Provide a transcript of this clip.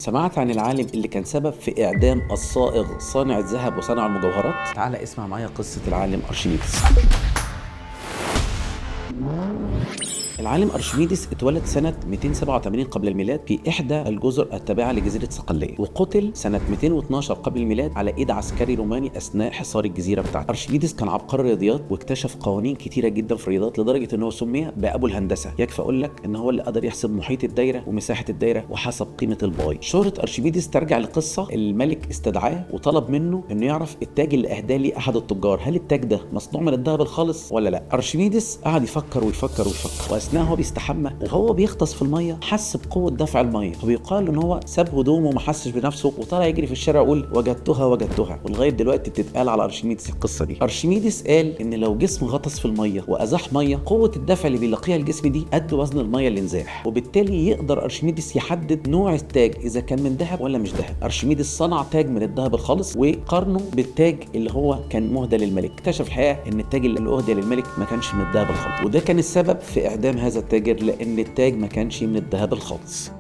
سمعت عن العالم اللي كان سبب في إعدام الصائغ صانع الذهب وصانع المجوهرات؟ تعال اسمع معايا قصة العالم أرشميدس. العالم أرشميدس اتولد سنة 287 قبل الميلاد في إحدى الجزر التابعة لجزيرة صقلية، وقتل سنة 212 قبل الميلاد على إيد عسكري روماني أثناء حصار الجزيرة بتاعته. أرشميدس كان عبقري الرياضيات واكتشف قوانين كتيرة جدا في الرياضيات لدرجة إن هو سمي بأبو الهندسة. يكفي أقول لك إن هو اللي قدر يحسب محيط الدايرة ومساحة الدايرة وحسب قيمة الباي. شهرة أرشميدس ترجع لقصة الملك استدعاه وطلب منه إنه يعرف التاج اللي أهداه ليه أحد التجار، هل التاج ده مصنوع من الذهب الخالص ولا لا؟ أرشميدس قعد يفكر ويفكر ويفكر، واثناء هو بيستحمى وهو بيغطس في الميه حس بقوه دفع الميه، وبيقال ان هو ساب هدومه وما حسش بنفسه وطلع يجري في الشارع يقول وجدتها وجدتها، ولغايه دلوقتي بتتقال على ارشميدس القصه دي. ارشميدس قال ان لو جسم غطس في الميه وازاح ميه، قوه الدفع اللي بيلاقيها الجسم دي قد وزن الميه اللي انزاح، وبالتالي يقدر ارشميدس يحدد نوع التاج اذا كان من ذهب ولا مش ذهب. ارشميدس صنع تاج من الذهب الخالص وقارنه بالتاج اللي هو كان مهدى للملك. اكتشف الحقيقه ان التاج اللي اهدى للملك ما كانش من الذهب الخالص، وده كان السبب في اعدام هذا التاجر، لان التاج ما كانش من الذهب الخالص.